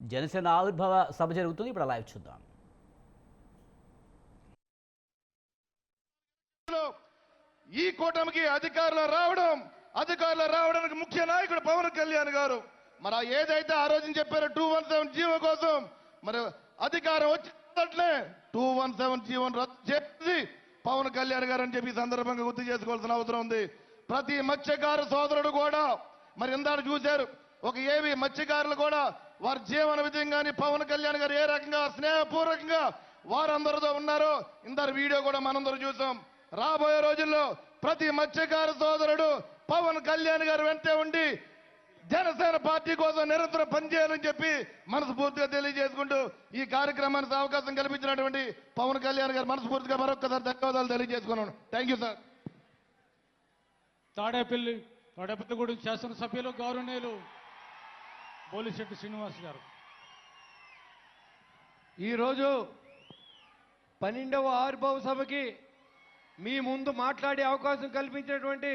జనసేన ఆవిర్భావ సభ జరుగుతుంది. ఇప్పుడు లైవ్ చూద్దాం. ఈ కూటమికి అధికారులు రావడానికి ముఖ్య నాయకుడు పవన్ కళ్యాణ్ గారు. మరి ఏదైతే ఆ రోజు చెప్పారో 217 జీవో కోసం మరి అధికారం వచ్చినట్లే 217 జీవోను రద్దు చేసి పవన్ కళ్యాణ్ గారు అని చెప్పి సందర్భంగా గుర్తు చేసుకోవాల్సిన అవసరం ఉంది. ప్రతి మత్స్యకారు సోదరుడు కూడా మరి ఇందాక చూశారు, ఒక ఏవి మత్స్యకారులు కూడా వారి జీవన విధంగాని పవన్ కళ్యాణ్ గారు ఏ రకంగా స్నేహపూర్వకంగా వారందరితో ఉన్నారో ఇందరు వీడియో కూడా మనందరూ చూసాం. రాబోయే రోజుల్లో ప్రతి మత్స్యకారు సోదరుడు పవన్ కళ్యాణ్ గారు వెంటే ఉండి జనసేన పార్టీ కోసం నిరంతరం పనిచేయాలని చెప్పి మనస్ఫూర్తిగా తెలియజేసుకుంటూ ఈ కార్యక్రమానికి అవకాశం కల్పించినటువంటి పవన్ కళ్యాణ్ గారు మనస్ఫూర్తిగా మరొకసారి ధన్యవాదాలు తెలియజేసుకున్నాను. Thank you sir. తాడేపల్లిగూడెం శాసనసభ్యులు గౌరవనీయులు బోలిశెట్టి శ్రీనివాస్ గారు ఈరోజు 12వ ఆవిర్భావ సభకి మీ ముందు మాట్లాడే అవకాశం కల్పించినటువంటి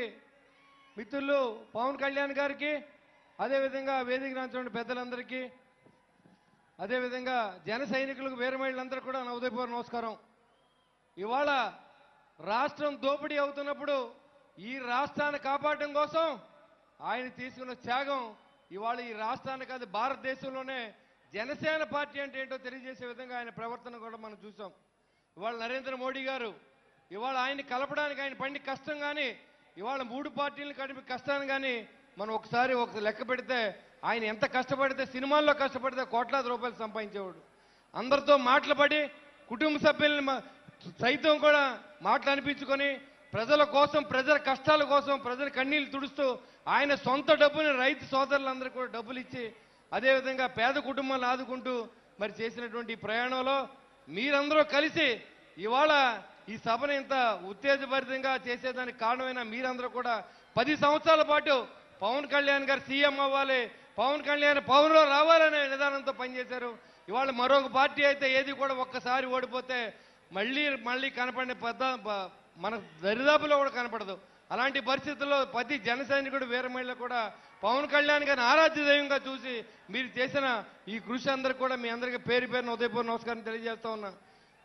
మిత్రులు పవన్ కళ్యాణ్ గారికి, అదేవిధంగా వేదిక రాంచిన పెద్దలందరికీ, అదేవిధంగా జన సైనికులకు వీర మహిళలందరూ కూడా నా ఉదయపూర్వ నమస్కారం. ఇవాళ రాష్ట్రం దోపిడీ అవుతున్నప్పుడు ఈ రాష్ట్రాన్ని కాపాడడం కోసం ఆయన తీసుకున్న త్యాగం ఇవాళ ఈ రాష్ట్రానికి కాదు భారతదేశంలోనే జనసేన పార్టీ అంటే ఏంటో తెలియజేసే విధంగా ఆయన ప్రవర్తన కూడా మనం చూసాం. ఇవాళ నరేంద్ర మోడీ గారు ఇవాళ ఆయన్ని కలపడానికి ఆయన పడిన కష్టం కానీ, ఇవాళ 3 పార్టీలను కలిపి కష్టాన్ని కానీ మనం ఒకసారి లెక్క పెడితే ఆయన ఎంత కష్టపడితే, సినిమాల్లో కష్టపడితే కోట్లాది రూపాయలు సంపాదించేవాడు. అందరితో మాటలు పడి కుటుంబ సభ్యుల్ని సైతం కూడా మాటలు అనిపించుకొని ప్రజల కోసం, ప్రజల కష్టాల కోసం, ప్రజల కన్నీళ్లు తుడుస్తూ ఆయన సొంత డబ్బుని రైతు సోదరులందరికీ కూడా డబ్బులు ఇచ్చి అదేవిధంగా పేద కుటుంబాలను ఆదుకుంటూ మరి చేసినటువంటి ప్రయాణంలో మీరందరూ కలిసి ఇవాళ ఈ సభను ఇంత ఉత్తేజభరితంగా చేసేదానికి కారణమైన మీరందరూ కూడా 10 సంవత్సరాల పాటు పవన్ కళ్యాణ్ గారు సీఎం అవ్వాలి, పవన్ కళ్యాణ్ పవన్లో రావాలనే విధానంతో పనిచేశారు. ఇవాళ మరొక పార్టీ అయితే ఏది కూడా ఒక్కసారి ఓడిపోతే మళ్ళీ కనపడిన మన దరిదాపులో కూడా కనపడదు. అలాంటి పరిస్థితుల్లో ప్రతి జన సైనికుడు వీర మహిళ కూడా పవన్ కళ్యాణ్ గారిని ఆరాధ్య దైవంగా చూసి మీరు చేసిన ఈ కృషి అందరికి కూడా మీ అందరికీ పేరు పేరున ఉదయపూర్వ నమస్కారం తెలియజేస్తా ఉన్నా.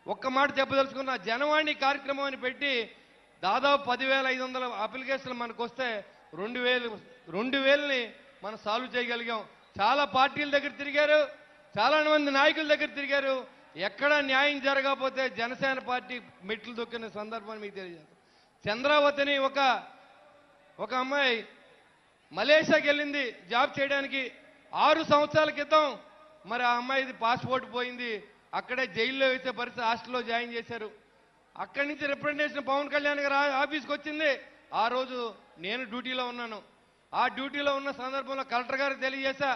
ఒక్క మాట చెప్పదలుచుకున్న, జనవాణి కార్యక్రమాన్ని పెట్టి దాదాపు 10,500 అప్లికేషన్లు మనకు వస్తే 2,000ని మనం సాల్వ్ చేయగలిగాం. చాలా పార్టీల దగ్గర తిరిగారు, చాలా మంది నాయకుల దగ్గర తిరిగారు. ఎక్కడ న్యాయం జరగకపోతే జనసేన పార్టీ మెట్లు దొక్కిన సందర్భాన్ని మీకు తెలియజేస్తాం. చంద్రావతిని ఒక అమ్మాయి మలేషియాకి వెళ్ళింది జాబ్ చేయడానికి. 6 సంవత్సరాల క్రితం మరి ఆ అమ్మాయిది పాస్పోర్ట్ పోయింది. అక్కడే జైల్లో వేసే పరిస్థితి, హాస్టల్లో జాయిన్ చేశారు. అక్కడి నుంచి రిప్రజెంటేషన్ పవన్ కళ్యాణ్ గారు ఆఫీస్కి వచ్చింది. ఆ రోజు నేను డ్యూటీలో ఉన్నాను. ఆ డ్యూటీలో ఉన్న సందర్భంలో కలెక్టర్ గారికి తెలియజేశా,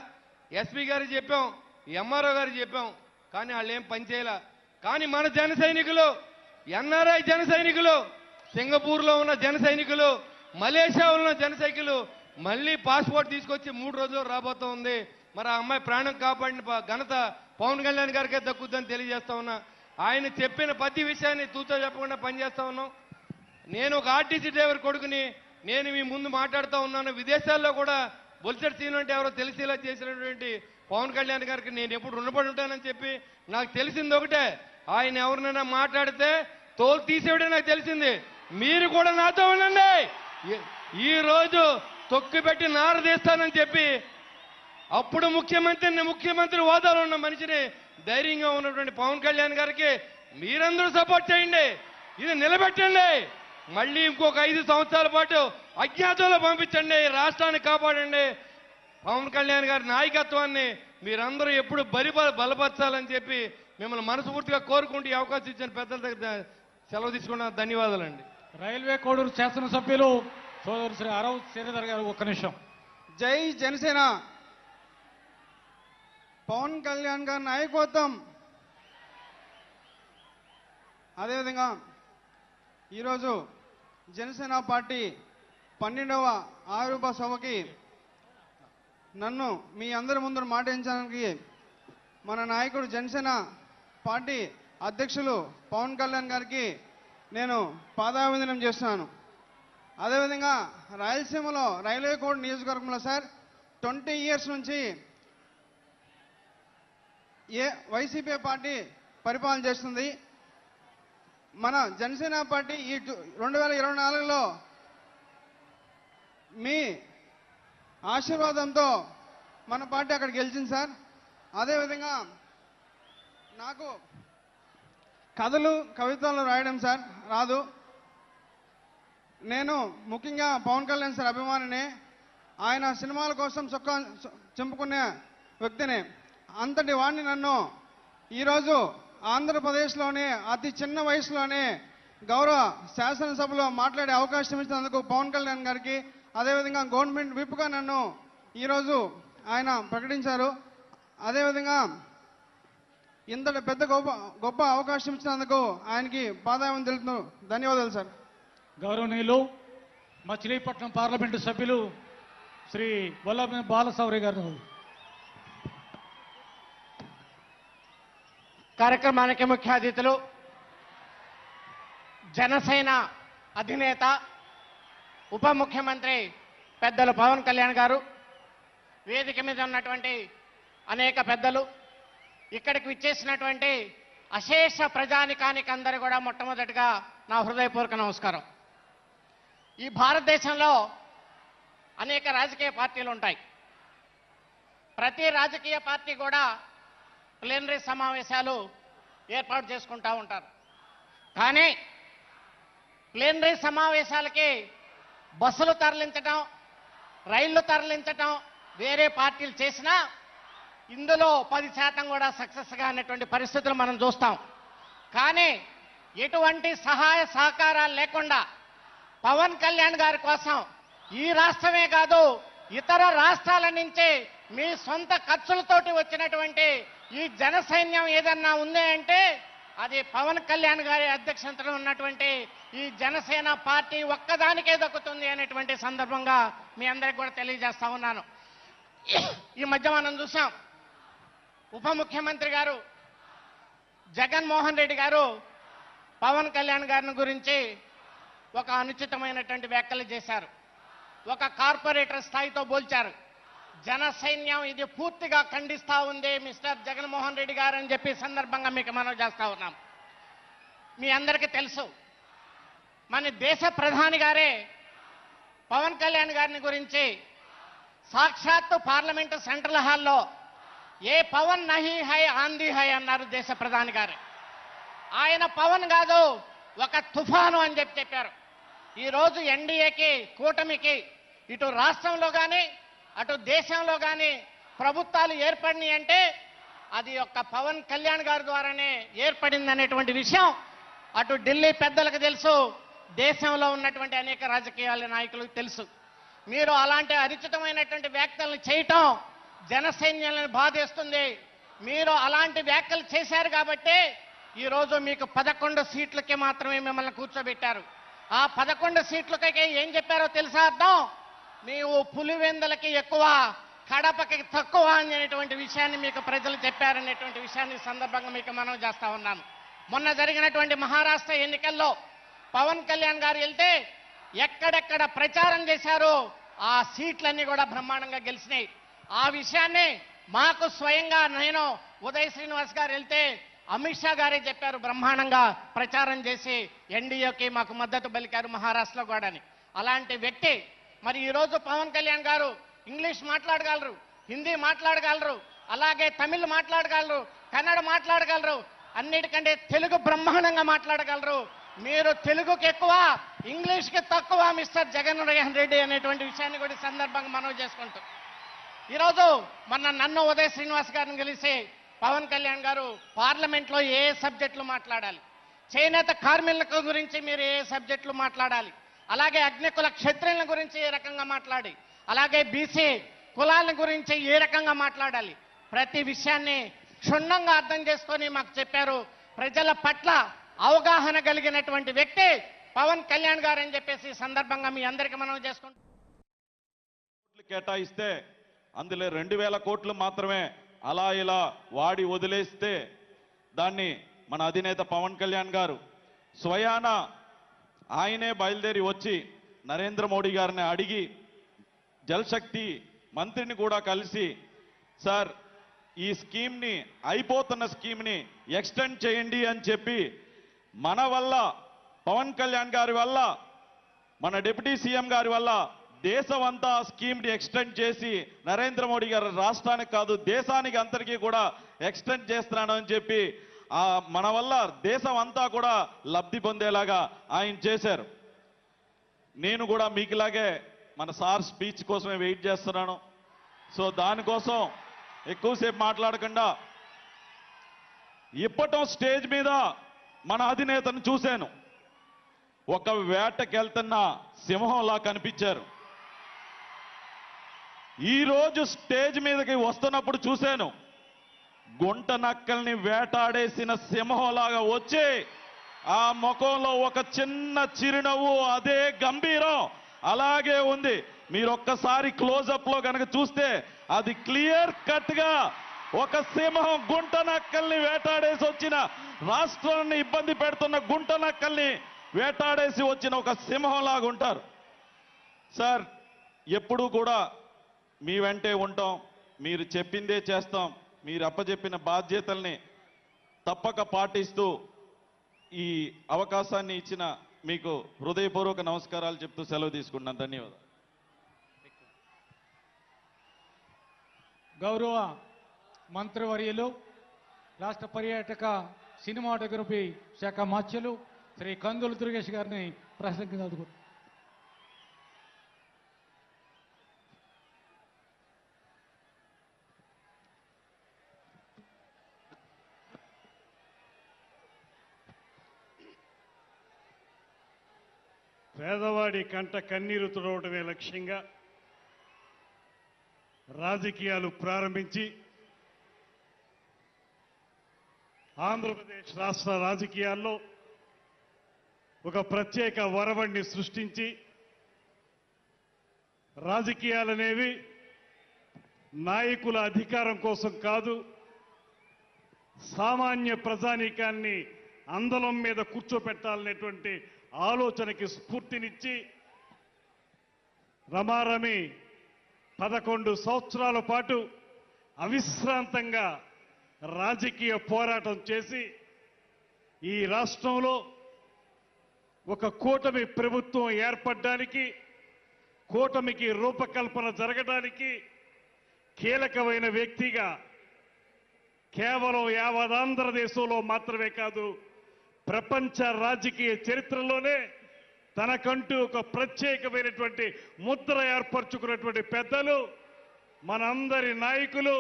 ఎస్పీ గారికి చెప్పాం, ఎంఆర్ఓ గారికి చెప్పాం, కానీ వాళ్ళు ఏం పని చేయలే. కానీ మన జన సైనికులు, ఎన్ఆర్ఐ జన సైనికులు, సింగపూర్లో ఉన్న జన సైనికులు, మలేషియాలో ఉన్న జన సైనికులు మళ్ళీ పాస్పోర్ట్ తీసుకొచ్చి 3 రోజుల్లో రాబోతూ ఉంది. మరి ఆ అమ్మాయి ప్రాణం కాపాడిన ఘనత పవన్ కళ్యాణ్ గారికే దక్కుద్దని తెలియజేస్తా ఉన్నా. ఆయన చెప్పిన ప్రతి విషయాన్ని తూచో చెప్పకుండా పనిచేస్తా ఉన్నాం. నేను ఒక ఆర్టీసీ డ్రైవర్ కొడుకుని, నేను మీ ముందు మాట్లాడుతూ ఉన్నాను. విదేశాల్లో కూడా బొలిసెట్ సీన్ అంటే ఎవరో తెలిసేలా చేసినటువంటి పవన్ కళ్యాణ్ గారికి నేను ఎప్పుడు రుణపడి ఉంటానని చెప్పి నాకు తెలిసింది ఒకటే, ఆయన ఎవరినైనా మాట్లాడితే తోలు తీసేవిడే నాకు తెలిసింది. మీరు కూడా నాతో ఉండండి. ఈ రోజు తొక్కిపెట్టి నారదీస్తానని చెప్పి అప్పుడు ముఖ్యమంత్రి హోదాలో ఉన్న మనిషిని ధైర్యంగా ఉన్నటువంటి పవన్ కళ్యాణ్ గారికి మీరందరూ సపోర్ట్ చేయండి, ఇది నిలబెట్టండి. మళ్ళీ ఇంకొక 5 సంవత్సరాల పాటు అజ్ఞాతంలో పంపించండి, రాష్ట్రాన్ని కాపాడండి. పవన్ కళ్యాణ్ గారి నాయకత్వాన్ని మీరందరూ ఎప్పుడు బలపరచాలని చెప్పి మిమ్మల్ని మనస్ఫూర్తిగా కోరుకుంటూ ఈ అవకాశం ఇచ్చిన పెద్దల దగ్గర సెలవు తీసుకున్న ధన్యవాదాలండి. రైల్వే కోడూరు శాసనసభ్యులు సోదరు శ్రీ అరవ్ శ్రీధర్ గారు ఒక్క నిమిషం. జై జనసేన. పవన్ కళ్యాణ్ గారి నాయకత్వం, అదేవిధంగా ఈరోజు జనసేన పార్టీ 12వ ఆవిర్భావ సభకి నన్ను మీ అందరి ముందు మాటించడానికి మన నాయకుడు జనసేన పార్టీ అధ్యక్షులు పవన్ కళ్యాణ్ గారికి నేను పాదాభివందనం చేస్తున్నాను. అదేవిధంగా రాయలసీమలో రైల్వే కోడ్ నియోజకవర్గంలో సార్ 20 years నుంచి వైసీపీ పార్టీ పరిపాలన చేస్తుంది. మన జనసేన పార్టీ ఈ 2024లో మీ ఆశీర్వాదంతో మన పార్టీ అక్కడ గెలిచింది సార్. అదేవిధంగా నాకు కథలు కవితలు రాయడం సార్ రాదు. నేను ముఖ్యంగా పవన్ కళ్యాణ్ సార్ అభిమానిని. ఆయన సినిమాల కోసం చొక్కా చింపుకునే వ్యక్తిని. అంతటి వాడిని నన్ను ఈరోజు ఆంధ్రప్రదేశ్లోనే అతి చిన్న వయసులోనే గౌరవ శాసనసభలో మాట్లాడే అవకాశం ఇచ్చినందుకు పవన్ కళ్యాణ్ గారికి, అదేవిధంగా గవర్నమెంట్ విప్గా నన్ను ఈరోజు ఆయన ప్రకటించారు. అదేవిధంగా ఇంతటి పెద్ద గొప్ప అవకాశం ఇచ్చినందుకు ఆయనకి పాదాయం తెలుపుతూ ధన్యవాదాలు సార్. గౌరవనీయులు మచిలీపట్నం పార్లమెంటు సభ్యులు శ్రీ వల్లభ బాలశౌరి గారు. కార్యక్రమానికి ముఖ్య అతిథులు, జనసేన అధినేత ఉప ముఖ్యమంత్రి పెద్దలు పవన్ కళ్యాణ్ గారు, వేదిక మీద ఉన్నటువంటి అనేక పెద్దలు, ఇక్కడికి విచ్చేసినటువంటి అశేష ప్రజానికానికి అందరూ కూడా మొట్టమొదటిగా నా హృదయపూర్వక నమస్కారం. ఈ భారతదేశంలో అనేక రాజకీయ పార్టీలు ఉంటాయి. ప్రతి రాజకీయ పార్టీ కూడా ప్లీనరీ సమావేశాలు ఏర్పాటు చేసుకుంటూ ఉంటారు. కానీ ప్లీనరీ సమావేశాలకి బస్సులు తరలించడం, రైళ్లు తరలించడం వేరే పార్టీలు చేసినా ఇందులో 10% కూడా సక్సెస్గా అనేటువంటి పరిస్థితులు మనం చూస్తాం. కానీ ఎటువంటి సహాయ సహకారాలు లేకుండా పవన్ కళ్యాణ్ గారి కోసం ఈ రాష్ట్రమే కాదు ఇతర రాష్ట్రాల నుంచి మీ సొంత ఖర్చులతోటి వచ్చినటువంటి ఈ జన సైన్యం ఏదన్నా ఉంది అంటే అది పవన్ కళ్యాణ్ గారి అధ్యక్షతలో ఉన్నటువంటి ఈ జనసేన పార్టీ ఒక్కదానికే దక్కుతుంది అనేటువంటి సందర్భంగా మీ అందరికి కూడా తెలియజేస్తా ఉన్నాను. ఈ మధ్య మనం చూసాం, ఉప ముఖ్యమంత్రి గారు జగన్మోహన్ రెడ్డి గారు పవన్ కళ్యాణ్ గారిని గురించి ఒక అనుచితమైనటువంటి వ్యాఖ్యలు చేశారు. ఒక కార్పొరేటర్ స్థాయితో పోల్చారు. జన సైన్యం ఇది పూర్తిగా ఖండిస్తా ఉంది మిస్టర్ జగన్మోహన్ రెడ్డి గారు అని చెప్పి సందర్భంగా మీకు మనవి చేస్తా ఉన్నాం. మీ అందరికీ తెలుసు, మన దేశ ప్రధాని గారే పవన్ కళ్యాణ్ గారిని గురించి సాక్షాత్తు పార్లమెంటు సెంట్రల్ హాల్లో ఏ పవన్ నహీ హై ఆంధీ హై అన్నారు దేశ ప్రధాని గారు. ఆయన పవన్ కాదు ఒక తుఫాను అని చెప్పారు. ఈరోజు ఎన్డీఏకి, కూటమికి ఇటు రాష్ట్రంలో కానీ అటు దేశంలో కానీ ప్రభుత్వాలు ఏర్పడినాయి అంటే అది ఒక్క పవన్ కళ్యాణ్ గారి ద్వారానే ఏర్పడింది అనేటువంటి విషయం అటు ఢిల్లీ పెద్దలకు తెలుసు, దేశంలో ఉన్నటువంటి అనేక రాజకీయాల నాయకులకు తెలుసు. మీరు అలాంటి అనుచితమైనటువంటి వ్యాఖ్యలను చేయటం జనసైన్యాలను బాధేస్తుంది. మీరు అలాంటి వ్యాఖ్యలు చేశారు కాబట్టి ఈరోజు మీకు 11 సీట్లకి మాత్రమే మిమ్మల్ని కూర్చోబెట్టారు. ఆ 11 సీట్లకి ఏం చెప్పారో తెలుసా అర్థం? నీవు పులివెందలకి ఎక్కువ, కడపకి తక్కువ అనేటువంటి విషయాన్ని మీకు ప్రజలు చెప్పారనేటువంటి విషయాన్ని సందర్భంగా మీకు మనం చేస్తా ఉన్నాను. మొన్న జరిగినటువంటి మహారాష్ట్ర ఎన్నికల్లో పవన్ కళ్యాణ్ గారు వెళ్తే ఎక్కడెక్కడ ప్రచారం చేశారో ఆ సీట్లన్నీ కూడా బ్రహ్మాండంగా గెలిచినాయి. ఆ విషయాన్ని మాకు స్వయంగా నేను ఉదయ్ శ్రీనివాస్ గారు వెళ్తే అమిత్ షా గారే చెప్పారు, బ్రహ్మాండంగా ప్రచారం చేసి ఎన్డీఏకి మాకు మద్దతు పలికారు మహారాష్ట్రలో కూడా అని. అలాంటి వ్యక్తి మరి ఈరోజు పవన్ కళ్యాణ్ గారు ఇంగ్లీష్ మాట్లాడగలరు, హిందీ మాట్లాడగలరు, అలాగే తమిళ్ మాట్లాడగలరు, కన్నడ మాట్లాడగలరు, అన్నిటికంటే తెలుగు బ్రహ్మాండంగా మాట్లాడగలరు. మీరు తెలుగుకి ఎక్కువ, ఇంగ్లీష్కి తక్కువ మిస్టర్ జగన్మోహన్ రెడ్డి అనేటువంటి విషయాన్ని కూడా సందర్భంగా మనం చేసుకుంటాం. ఈరోజు నన్ను ఉదయ్ శ్రీనివాస్ గారిని కలిసి పవన్ కళ్యాణ్ గారు పార్లమెంట్లో ఏ సబ్జెక్టులు మాట్లాడాలి, చేనేత కార్మికుల గురించి మీరు ఏ సబ్జెక్టులు మాట్లాడాలి, అలాగే అగ్నికుల క్షత్రియుల గురించి ఏ రకంగా మాట్లాడి, అలాగే బీసీ కులాల గురించి ఏ రకంగా మాట్లాడాలి, ప్రతి విషయాన్ని క్షుణ్ణంగా అర్థం చేసుకొని మాకు చెప్పారు. ప్రజల పట్ల అవగాహన కలిగినటువంటి వ్యక్తి పవన్ కళ్యాణ్ గారు అని చెప్పేసి సందర్భంగా మీ అందరికీ మనం చేసుకుంటాం. కేటాయిస్తే అందులో 2000 కోట్లు మాత్రమే అలా ఇలా వాడి వదిలేస్తే దాన్ని మన అధినేత పవన్ కళ్యాణ్ గారు స్వయాన ఆయనే బయలుదేరి వచ్చి నరేంద్ర మోడీ గారిని అడిగి జలశక్తి మంత్రిని కూడా కలిసి, సార్ ఈ స్కీమ్ని అయిపోతున్న స్కీమ్ని ఎక్స్టెండ్ చేయండి అని చెప్పి మన వల్ల పవన్ కళ్యాణ్ గారి వల్ల మన డిప్యూటీ సీఎం గారి వల్ల దేశం అంతా ఆ స్కీమ్ని ఎక్స్టెండ్ చేసి నరేంద్ర మోడీ గారు రాష్ట్రానికి కాదు దేశానికి అందరికీ కూడా ఎక్స్టెండ్ చేస్తున్నాను అని చెప్పి మన వల్ల దేశం అంతా కూడా లబ్ధి పొందేలాగా ఆయన చేశారు. నేను కూడా మీకులాగే మన సార్ స్పీచ్ కోసమే వెయిట్ చేస్తున్నాను. సో దానికోసం ఎక్కువసేపు మాట్లాడకుండా ఇప్పటం స్టేజ్ మీద మన అధినేతను చూశాను. ఒక వేటకెళ్తున్న సింహంలా కనిపించారు. ఈరోజు స్టేజ్ మీదకి వస్తున్నప్పుడు చూశాను, గుంట నక్కల్ని వేటాడేసిన సింహంలాగా వచ్చి ఆ ముఖంలో ఒక చిన్న చిరునవ్వు, అదే గంభీరం అలాగే ఉంది. మీరు ఒక్కసారి క్లోజప్ లో కనుక చూస్తే అది క్లియర్ కట్ గా ఒక సింహం గుంట నక్కల్ని వేటాడేసి వచ్చిన, రాష్ట్రాన్ని ఇబ్బంది పెడుతున్న గుంట నక్కల్ని వేటాడేసి వచ్చిన ఒక సింహంలాగా ఉంటారు. సార్, ఎప్పుడూ కూడా మీ వెంటే ఉంటాం, మీరు చెప్పిందే చేస్తాం, మీరు అప్పచెప్పిన బాధ్యతల్ని తప్పక పాటిస్తూ ఈ అవకాశాన్ని ఇచ్చిన మీకు హృదయపూర్వక నమస్కారాలు చెప్తూ సెలవు తీసుకుంటున్నాను. ధన్యవాదాలు. గౌరవ మంత్రివర్యులు, రాష్ట్ర పర్యాటక సినిమాటోగ్రఫీ శాఖ మాత్యులు శ్రీ కందులు దుర్గేష్ గారిని ప్రసంగించారు. పేదవాడి కంట కన్నీరు తుడవటమే లక్ష్యంగా రాజకీయాలు ప్రారంభించి ఆంధ్రప్రదేశ్ రాష్ట్ర రాజకీయాల్లో ఒక ప్రత్యేక వరవడిని సృష్టించి, రాజకీయాలనేవి నాయకుల అధికారం కోసం కాదు, సామాన్య ప్రజానీకాన్ని అందలం మీద కూర్చోపెట్టాలనేటువంటి ఆలోచనకి స్ఫూర్తినిచ్చి రమారమి 11 సంవత్సరాల పాటు అవిశ్రాంతంగా రాజకీయ పోరాటం చేసి ఈ రాష్ట్రంలో ఒక కూటమి ప్రభుత్వం ఏర్పడడానికి, కూటమికి రూపకల్పన జరగడానికి కీలకమైన వ్యక్తిగా కేవలం యావత్ ఆంధ్రదేశంలో మాత్రమే కాదు, ప్రపంచ రాజకీయ చరిత్రలోనే తనకంటూ ఒక ప్రత్యేకమైనటువంటి ముద్ర ఏర్పరచుకున్నటువంటి పెద్దలు, మనందరి నాయకులు,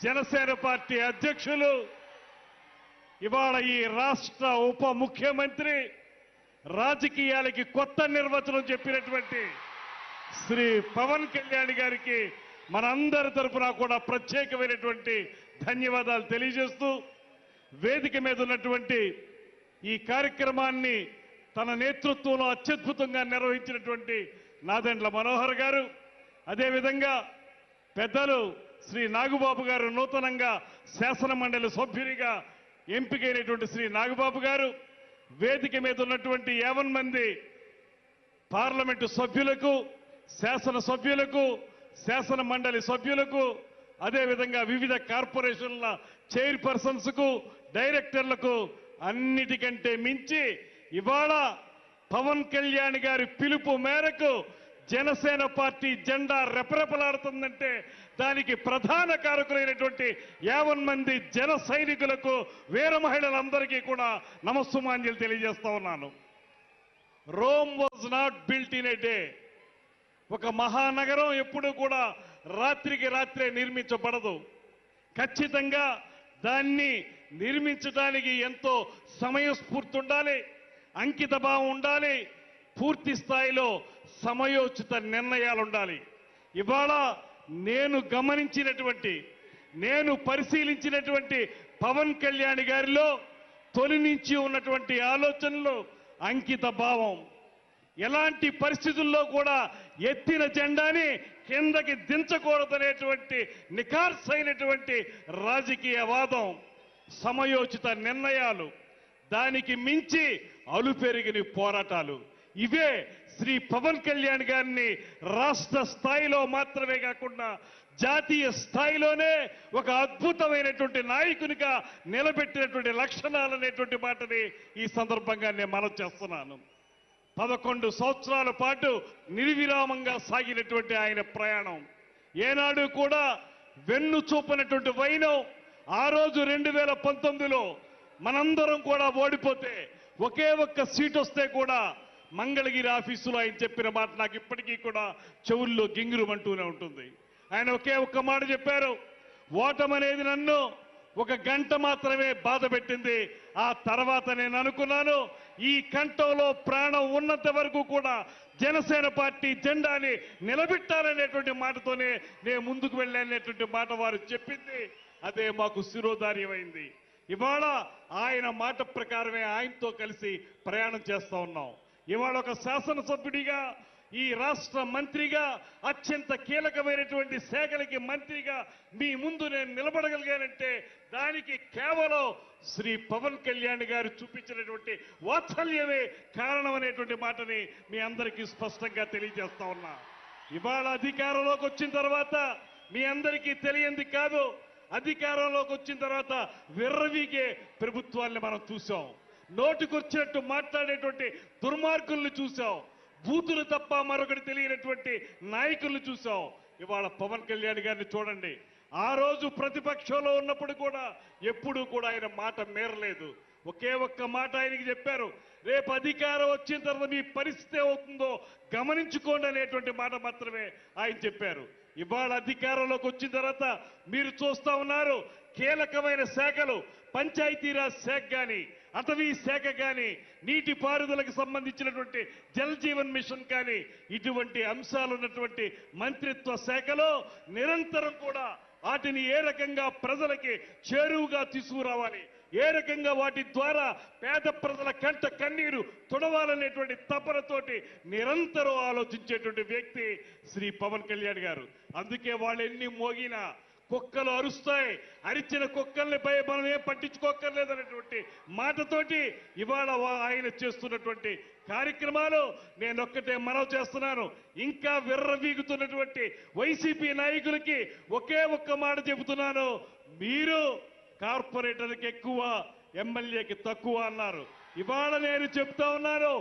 జనసేన పార్టీ అధ్యక్షులు, ఇవాళ ఈ రాష్ట్ర ఉప ముఖ్యమంత్రి, రాజకీయాలకి కొత్త నిర్వచనం చెప్పినటువంటి శ్రీ పవన్ కళ్యాణ్ గారికి మనందరి తరఫున కూడా ప్రత్యేకమైనటువంటి ధన్యవాదాలు తెలియజేస్తూ, వేదిక మీద ఉన్నటువంటి ఈ కార్యక్రమాన్ని తన నేతృత్వంలో అత్యద్భుతంగా నిర్వహించినటువంటి నాదెండ్ల మనోహర్ గారు, అదేవిధంగా పెద్దలు శ్రీ నాగుబాబు గారు, నూతనంగా శాసన మండలి సభ్యునిగా ఎంపికైనటువంటి శ్రీ నాగుబాబు గారు, వేదిక మీద ఉన్నటువంటి 50 మంది పార్లమెంటు సభ్యులకు, శాసన సభ్యులకు, శాసన మండలి సభ్యులకు, అదేవిధంగా వివిధ కార్పొరేషన్ల చైర్పర్సన్స్ కు, డైరెక్టర్లకు, అన్నిటికంటే మించి ఇవాళ పవన్ కళ్యాణ్ గారి పిలుపు మేరకు జనసేన పార్టీ జెండా రెపరెపలాడుతుందంటే దానికి ప్రధాన కారకులైనటువంటి 50 మంది జన సైనికులకు, వీర మహిళలందరికీ కూడా నమస్సుమాంజలి తెలియజేస్తా ఉన్నాను. Rome was not built in a day. ఒక మహానగరం ఎప్పుడూ కూడా రాత్రికి రాత్రే నిర్మించబడదు. ఖచ్చితంగా దాన్ని నిర్మించడానికి ఎంతో సమయస్ఫూర్తి ఉండాలి, అంకిత భావం ఉండాలి, పూర్తి స్థాయిలో సమయోచిత నిర్ణయాలు ఉండాలి. ఇవాళ నేను గమనించినటువంటి, నేను పరిశీలించినటువంటి పవన్ కళ్యాణ్ గారిలో తొలి నుంచి ఉన్నటువంటి ఆలోచనలు, అంకిత భావం, ఎలాంటి పరిస్థితుల్లో కూడా ఎత్తిన జెండాని కిందకి దించకూడదనేటువంటి నిఖార్సైనటువంటి రాజకీయ వాదం, సమయోచిత నిర్ణయాలు, దానికి మించి అలుపెరిగిన పోరాటాలు. ఇవే శ్రీ పవన్ కళ్యాణ్ గారిని రాష్ట్ర స్థాయిలో మాత్రమే కాకుండా జాతీయ స్థాయిలోనే ఒక అద్భుతమైనటువంటి నాయకునిగా నిలబెట్టినటువంటి లక్షణాలు అనేటువంటి మాటని ఈ సందర్భంగా నేను మనవి చేస్తున్నాను. 11 సంవత్సరాల పాటు నిర్విరామంగా సాగినటువంటి ఆయన ప్రయాణం ఏనాడు కూడా వెన్ను చూపనటువంటి వైనం. ఆ రోజు 2019లో మనందరం కూడా ఓడిపోతే ఒకే ఒక్క సీట్ వస్తే కూడా మంగళగిరి ఆఫీసులో ఆయన చెప్పిన మాట నాకు ఇప్పటికీ కూడా చెవుల్లో గింగిరుమంటూనే ఉంటుంది. ఆయన ఒకే ఒక్క మాట చెప్పారు, ఓటమనేది నన్ను 1 గంట మాత్రమే బాధ పెట్టింది. ఆ తర్వాత నేను అనుకున్నాను ఈ కంఠంలో ప్రాణం ఉన్నంత వరకు కూడా జనసేన పార్టీ జెండాని నిలబెట్టాలనేటువంటి మాటతోనే నేను ముందుకు వెళ్ళాలనేటువంటి మాట వారు చెప్పింది. అదే మాకు శిరోధార్యమైంది. ఇవాళ ఆయన మాట ప్రకారమే ఆయనతో కలిసి ప్రయాణం చేస్తా ఉన్నాం. ఇవాళ ఒక శాసనసభ్యుడిగా, ఈ రాష్ట్ర మంత్రిగా, అత్యంత కీలకమైనటువంటి శాఖలకి మంత్రిగా మీ ముందు నేను నిలబడగలిగానంటే దానికి కేవలం శ్రీ పవన్ కళ్యాణ్ గారు చూపించినటువంటి వాత్సల్యమే కారణం అనేటువంటి మాటని మీ అందరికీ స్పష్టంగా తెలియజేస్తా ఉన్నా. ఇవాళ అధికారంలోకి వచ్చిన తర్వాత మీ అందరికీ తెలియంది కాదు, అధికారంలోకి వచ్చిన తర్వాత విర్రవీగే ప్రభుత్వాన్ని మనం చూసాం. నోటికొచ్చినట్టు మాట్లాడేటువంటి దుర్మార్గుల్ని చూసాం. బూతులు తప్ప మరొకటి తెలియనటువంటి నాయకుల్ని చూసాం. ఇవాళ పవన్ కళ్యాణ్ గారిని చూడండి. ఆ రోజు ప్రతిపక్షంలో ఉన్నప్పుడు కూడా ఎప్పుడూ కూడా ఆయన మాట మేరలేదు. ఒకే ఒక్క మాట ఆయనకి చెప్పారు, రేపు అధికారం వచ్చిన తర్వాత మీ పరిస్థితి అవుతుందో గమనించుకోండి అనేటువంటి మాట మాత్రమే ఆయన చెప్పారు. ఇవాళ అధికారంలోకి వచ్చిన తర్వాత మీరు చూస్తా ఉన్నారు, కీలకమైన శాఖలు పంచాయతీరాజ్ శాఖ కానీ, అటవీ శాఖ కానీ, నీటిపారుదలకు సంబంధించినటువంటి జల్ జీవన్ మిషన్ కానీ, ఇటువంటి అంశాలు ఉన్నటువంటి మంత్రిత్వ శాఖలో నిరంతరం కూడా వాటిని ఏ రకంగా ప్రజలకి చేరువుగా తీసుకురావాలి, ఏ రకంగా వాటి ద్వారా పేద ప్రజల కంట కన్నీరు తుడవాలనేటువంటి తపనతోటి నిరంతరం ఆలోచించేటువంటి వ్యక్తి శ్రీ పవన్ కళ్యాణ్ గారు. అందుకే వాళ్ళు ఎన్ని మోగినా కుక్కలు అరుస్తాయి, అరిచిన కుక్కల్ని మనం ఏం పట్టించుకోక్కర్లేదనేటువంటి మాటతోటి ఇవాళ ఆయన చేస్తున్నటువంటి కార్యక్రమాలు నేనొక్కటే మనవి చేస్తున్నాను. ఇంకా విర్రవీగుతున్నటువంటి వైసీపీ నాయకులకి ఒకే ఒక్క మాట చెబుతున్నాను, మీరు కార్పొరేటర్కి ఎక్కువ, ఎమ్మెల్యేకి తక్కువ అన్నారు. ఇవాళ నేను చెప్తా ఉన్నాను,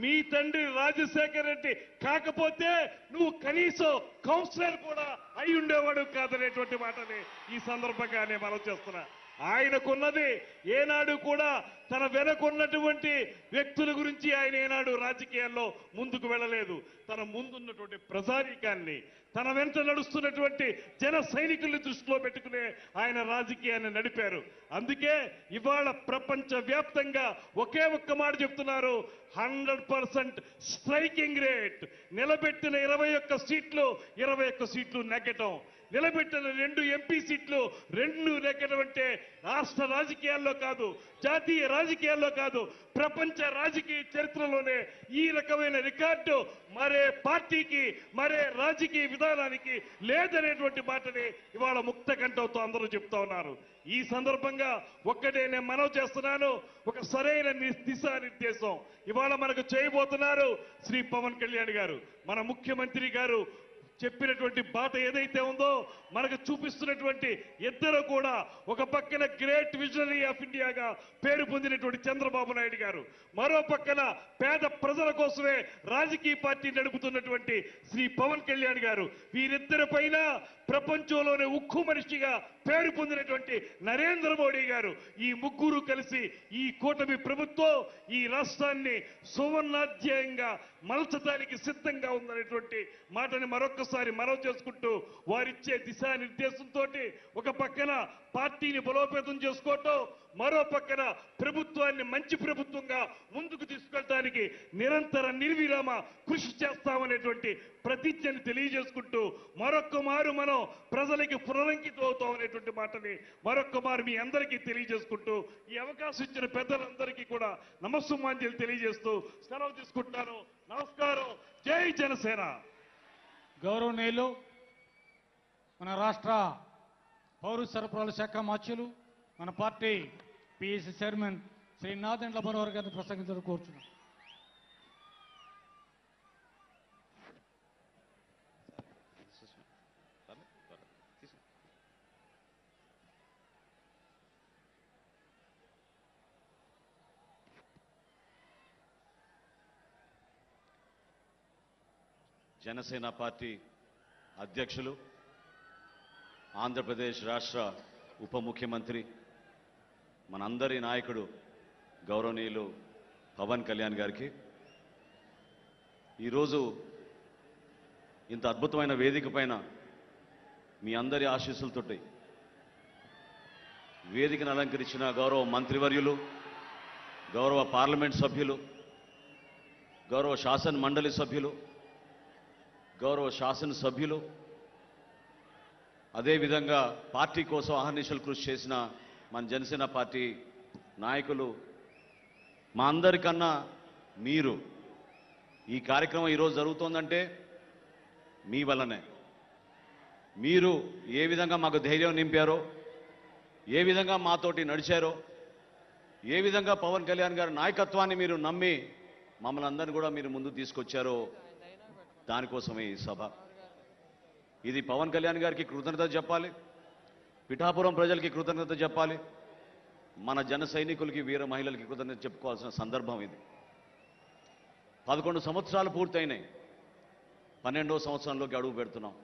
మీ తండ్రి రాజశేఖర్ రెడ్డి కాకపోతే నువ్వు కనీసం కౌన్సిలర్ కూడా అయి ఉండేవాడు కాదనేటువంటి మాటని ఈ సందర్భంగానే మనం చేస్తున్నా. ఆయనకున్నది ఏనాడు కూడా తన వెనకున్నటువంటి వ్యక్తుల గురించి ఆయన ఏనాడు రాజకీయాల్లో ముందుకు వెళ్ళలేదు. తన ముందున్నటువంటి ప్రజానీకాన్ని, తన వెంట నడుస్తున్నటువంటి జన సైనికుల్ని దృష్టిలో పెట్టుకునే ఆయన రాజకీయాన్ని నడిపారు. అందుకే ఇవాళ ప్రపంచ వ్యాప్తంగా ఒకే ఒక్క మాట చెప్తున్నారు, 100% స్ట్రైకింగ్ రేట్. నిలబెట్టిన 21 సీట్లు 21 సీట్లు నెగ్గటం, నిలబెట్టిన 2 ఎంపీ సీట్లు 2 నెగ్గడం అంటే రాష్ట్ర రాజకీయాల్లో కాదు, జాతీయ రాజకీయాల్లో కాదు, ప్రపంచ రాజకీయ చరిత్రలోనే ఈ రకమైన రికార్డు మరే పార్టీకి, మరే రాజకీయ విధానానికి లేదనేటువంటి మాటని ఇవాళ ముక్త కంఠంతో అందరూ చెప్తా ఉన్నారు. ఈ సందర్భంగా ఒక్కటే నేను మనవి చేస్తున్నాను, ఒక సరైన దిశానిర్దేశం ఇవాళ మనకు చేయబోతున్నారు శ్రీ పవన్ కళ్యాణ్ గారు. మన ముఖ్యమంత్రి గారు చెప్పినటువంటి బాట ఏదైతే ఉందో మనకు చూపిస్తున్నటువంటి ఇద్దరు కూడా, ఒక పక్కన గ్రేట్ విజనరీ ఆఫ్ ఇండియాగా పేరు పొందినటువంటి చంద్రబాబు నాయుడు గారు, మరో పక్కన పేద ప్రజల కోసమే రాజకీయ పార్టీ నడుపుతున్నటువంటి శ్రీ పవన్ కళ్యాణ్ గారు. వీరిద్దరి పైన ప్రపంచంలోనే ఉక్కు మనిషిగా పేరు పొందినటువంటి నరేంద్ర మోడీ గారు, ఈ ముగ్గురు కలిసి ఈ కూటమి ప్రభుత్వం ఈ రాష్ట్రాన్ని సువర్ణాధ్యాయంగా మలచడానికి సిద్ధంగా ఉందనేటువంటి మాటని మరొక్కసారి మనవి చేసుకుంటూ, వారిచ్చే దిశానిర్దేశంతో ఒక పక్కన పార్టీని బలోపేతం చేసుకోవటం, మరో పక్కన ప్రభుత్వాన్ని మంచి ప్రభుత్వంగా ముందుకు తీసుకెళ్ళడానికి నిరంతర నిర్విరామ కృషి చేస్తామనేటువంటి ప్రతిజ్ఞని తెలియజేసుకుంటూ, మరొక్క మారు మనం ప్రజలకి పునరంకితం అవుతాం అనేటువంటి మాటని మరొక్క మారు మీ అందరికీ తెలియజేసుకుంటూ, ఈ అవకాశం ఇచ్చిన పెద్దలందరికీ కూడా నమస్సుమాంజలి తెలియజేస్తూ సెలవు తీసుకుంటున్నాను. నమస్కారం. జై జనసేన. గౌరవనీయులు మన రాష్ట్ర పౌర సరఫరాల శాఖ మాత్యులు, మన party PSC chairman Shri Nadendla Manohar గారిని ప్రసంగించడం కోరుచున్నాం. జనసేన పార్టీ అధ్యక్షులు, ఆంధ్రప్రదేశ్ రాష్ట్ర ఉప ముఖ్యమంత్రి, మనందరి నాయకుడు గౌరవనీయులు పవన్ కళ్యాణ్ గారికి ఈరోజు ఇంత అద్భుతమైన వేదిక పైన మీ అందరి ఆశీస్సులతోటి వేదికను అలంకరించిన గౌరవ మంత్రివర్యులు, గౌరవ పార్లమెంట్ సభ్యులు, గౌరవ శాసన మండలి సభ్యులు, గౌరవ శాసనసభ్యులు, అదేవిధంగా పార్టీ కోసం అహర్నిశలు కృషి చేసిన మన జనసేన పార్టీ నాయకులు, మా అందరికన్నా మీరు ఈ కార్యక్రమం ఈరోజు జరుగుతోందంటే మీ వల్లనే. మీరు ఏ విధంగా మాకు ధైర్యం నింపారో, ఏ విధంగా మాతోటి నడిచారో, ఏ విధంగా పవన్ కళ్యాణ్ గారి నాయకత్వాన్ని మీరు నమ్మి మమ్మల్ని అందరినీ కూడా మీరు ముందు తీసుకొచ్చారో దానికోసమే ఈ సభ. ఇది పవన్ కళ్యాణ్ గారికి కృతజ్ఞత చెప్పాలి, పిఠాపురం ప్రజలకి కృతజ్ఞత చెప్పాలి, మన జన సైనికులకి, వీర మహిళలకి కృతజ్ఞత చెప్పుకోవాల్సిన సందర్భం ఇది. 11 సంవత్సరాలు పూర్తయినాయి, 12వ సంవత్సరంలోకి అడుగు పెడుతున్నాం.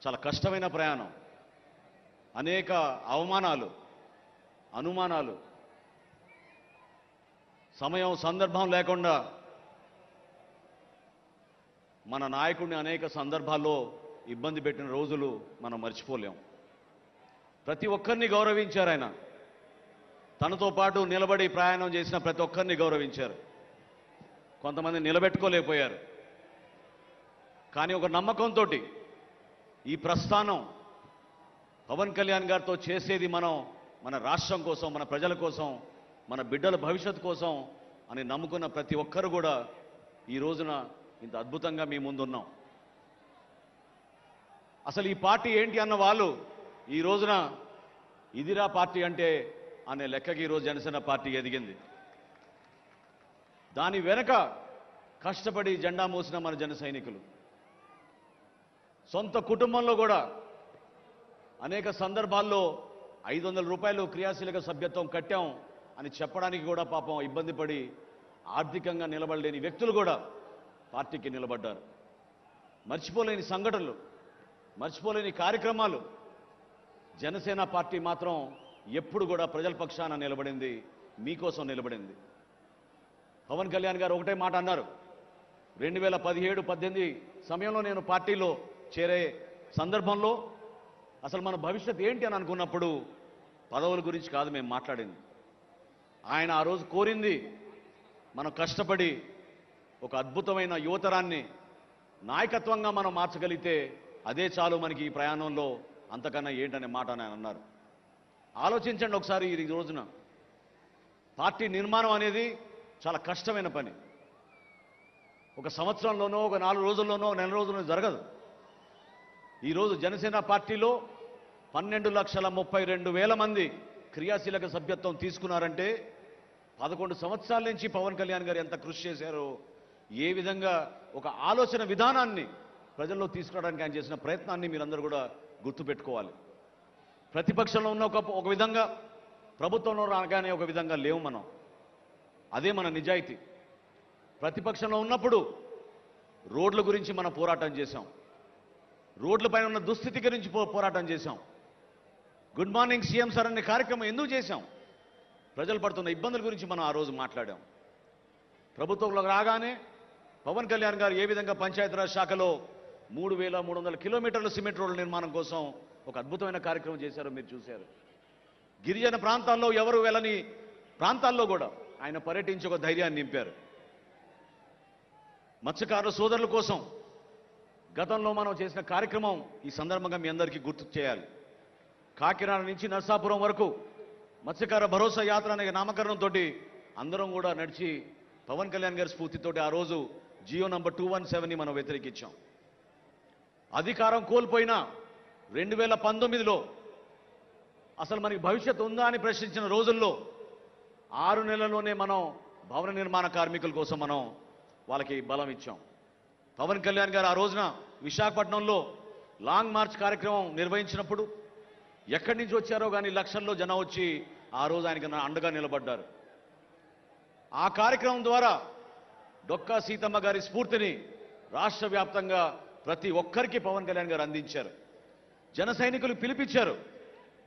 చాలా కష్టమైన ప్రయాణం, అనేక అవమానాలు, అనుమానాలు, సమయం సందర్భం లేకుండా మన నాయకుడిని అనేక సందర్భాల్లో ఇబ్బంది పెట్టిన రోజులు మనం మర్చిపోలేం. ప్రతి ఒక్కరిని గౌరవించారు ఆయన. తనతో పాటు నిలబడి ప్రయాణం చేసిన ప్రతి ఒక్కరిని గౌరవించారు. కొంతమంది నిలబెట్టుకోలేకపోయారు. కానీ ఒక నమ్మకంతో ఈ ప్రస్థానం పవన్ కళ్యాణ్ గారితో చేసేది మనం మన రాష్ట్రం కోసం, మన ప్రజల కోసం, మన బిడ్డల భవిష్యత్తు కోసం అని నమ్ముకున్న ప్రతి ఒక్కరు కూడా ఈ రోజున ఇంత అద్భుతంగా మీ ముందున్నాం. అసలు ఈ పార్టీ ఏంటి అన్న వాళ్ళు ఈ రోజున ఇదిరా పార్టీ అంటే అనే లెక్కకి ఈరోజు జనసేన పార్టీ ఎదిగింది. దాని వెనక కష్టపడి జెండా మోసిన మన జన సైనికులు, సొంత కుటుంబంలో కూడా అనేక సందర్భాల్లో 500 రూపాయలు క్రియాశీలక సభ్యత్వం కట్టాం అని చెప్పడానికి కూడా పాపం ఇబ్బంది పడి ఆర్థికంగా నిలబడలేని వ్యక్తులు కూడా పార్టీకి నిలబడ్డారు. మర్చిపోలేని సంఘటనలు, మర్చిపోలేని కార్యక్రమాలు. జనసేన పార్టీ మాత్రం ఎప్పుడు కూడా ప్రజల పక్షాన నిలబడింది, మీకోసం నిలబడింది. పవన్ కళ్యాణ్ గారు ఒకటే మాట అన్నారు, 2017-18 సమయంలో నేను పార్టీలో చేరే సందర్భంలో అసలు మన భవిష్యత్ ఏంటి అని అనుకున్నప్పుడు పదవుల గురించి కాదు మేము మాట్లాడింది. ఆయన ఆ రోజు కోరింది మనం కష్టపడి ఒక అద్భుతమైన యువతరాన్ని నాయకత్వంగా మనం మార్చగలిగితే అదే చాలు మనకి ఈ ప్రయాణంలో, అంతకన్నా ఏంటనే మాట ఆయన అన్నారు. ఆలోచించండి ఒకసారి. ఈ రోజున పార్టీ నిర్మాణం అనేది చాలా కష్టమైన పని. ఒక సంవత్సరంలోనో, ఒక 4 రోజుల్లోనో, నెల రోజుల్లోనో జరగదు. ఈరోజు జనసేన పార్టీలో 12,32,000 మంది క్రియాశీలక సభ్యత్వం తీసుకున్నారంటే 11 సంవత్సరాల నుంచి పవన్ కళ్యాణ్ గారు ఎంత కృషి చేశారో, ఏ విధంగా ఒక ఆలోచన విధానాన్ని ప్రజల్లో తీసుకురావడానికి ఆయన చేసిన ప్రయత్నాన్ని మీరందరూ కూడా గుర్తుపెట్టుకోవాలి. ప్రతిపక్షంలో ఉన్న ఒక విధంగా, ప్రభుత్వంలో రాగానే ఒక విధంగా లేవు మనం. అదే మన నిజాయితీ. ప్రతిపక్షంలో ఉన్నప్పుడు రోడ్ల గురించి మనం పోరాటం చేశాం, రోడ్లపైన ఉన్న దుస్థితి గురించి పోరాటం చేశాం. గుడ్ మార్నింగ్ సీఎం సార్ అనే కార్యక్రమం ఎందుకు చేశాం? ప్రజలు పడుతున్న ఇబ్బందుల గురించి మనం ఆ రోజు మాట్లాడాం. ప్రభుత్వంలో రాగానే పవన్ కళ్యాణ్ గారు ఏ విధంగా పంచాయతీరాజ్ శాఖలో 3,300 కిలోమీటర్ల సిమెంట్ రోడ్ల నిర్మాణం కోసం ఒక అద్భుతమైన కార్యక్రమం చేశారో మీరు చూశారు. గిరిజన ప్రాంతాల్లో ఎవరు వెళ్ళని ప్రాంతాల్లో కూడా ఆయన పర్యటించి ఒక ధైర్యాన్ని నింపారు. మత్స్యకారుల సోదరుల కోసం గతంలో మనం చేసిన కార్యక్రమం ఈ సందర్భంగా మీ అందరికీ గుర్తు చేయాలి. కాకినాడ నుంచి నర్సాపురం వరకు మత్స్యకార భరోసా యాత్ర అనే నామకరణంతో అందరం కూడా నడిచి పవన్ కళ్యాణ్ గారి స్ఫూర్తితోటి ఆ రోజు జియో నంబర్ 217ని మనం వ్యతిరేకించాం. అధికారం కోల్పోయినా 2019లో అసలు మనకి భవిష్యత్తు ఉందా అని ప్రశ్నించిన రోజుల్లో 6 నెలల్లోనే మనం భవన నిర్మాణ కార్మికుల కోసం మనం వాళ్ళకి బలం ఇచ్చాం. పవన్ కళ్యాణ్ గారు ఆ రోజున విశాఖపట్నంలో లాంగ్ మార్చ్ కార్యక్రమం నిర్వహించినప్పుడు ఎక్కడి నుంచి వచ్చారో కానీ లక్షల్లో జనం వచ్చి ఆ రోజు ఆయనకి అండగా నిలబడ్డారు. ఆ కార్యక్రమం ద్వారా డొక్కా సీతమ్మ గారి స్ఫూర్తిని రాష్ట్ర వ్యాప్తంగా ప్రతి ఒక్కరికి పవన్ కళ్యాణ్ గారు అందించారు. జన సైనికులు పిలిపించారు.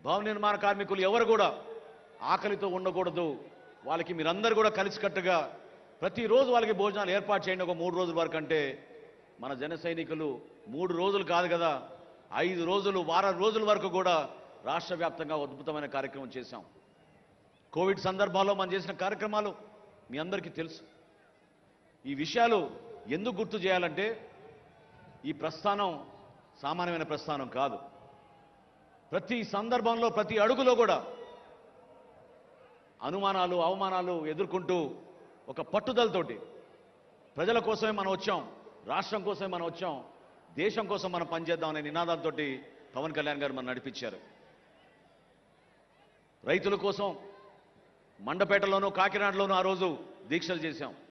భవన నిర్మాణ కార్మికులు ఎవరు కూడా ఆకలితో ఉండకూడదు, వాళ్ళకి మీరందరూ కూడా కలిసికట్టుగా ప్రతిరోజు వాళ్ళకి భోజనాలు ఏర్పాటు చేయండి ఒక 3 రోజుల వరకు అంటే మన జన సైనికులు 3 రోజులు కాదు కదా 5 రోజులు వారం రోజుల వరకు కూడా రాష్ట్ర వ్యాప్తంగా అద్భుతమైన కార్యక్రమం చేశాం. కోవిడ్ సందర్భాల్లో మనం చేసిన కార్యక్రమాలు మీ అందరికీ తెలుసు. ఈ విషయాలు ఎందుకు గుర్తు చేయాలంటే ఈ ప్రస్థానం సామాన్యమైన ప్రస్థానం కాదు. ప్రతి సందర్భంలో ప్రతి అడుగులో కూడా అనుమానాలు అవమానాలు ఎదుర్కొంటూ ఒక పట్టుదలతోటి ప్రజల కోసమే మనం వచ్చాం, రాష్ట్రం కోసమే మనం వచ్చాం, దేశం కోసం మనం పనిచేద్దాం అనే నినాదాలతో పవన్ కళ్యాణ్ గారు మనం నడిపించారు. రైతుల కోసం మండపేటలోనూ కాకినాడలోనూ ఆ రోజు దీక్షలు చేశాం.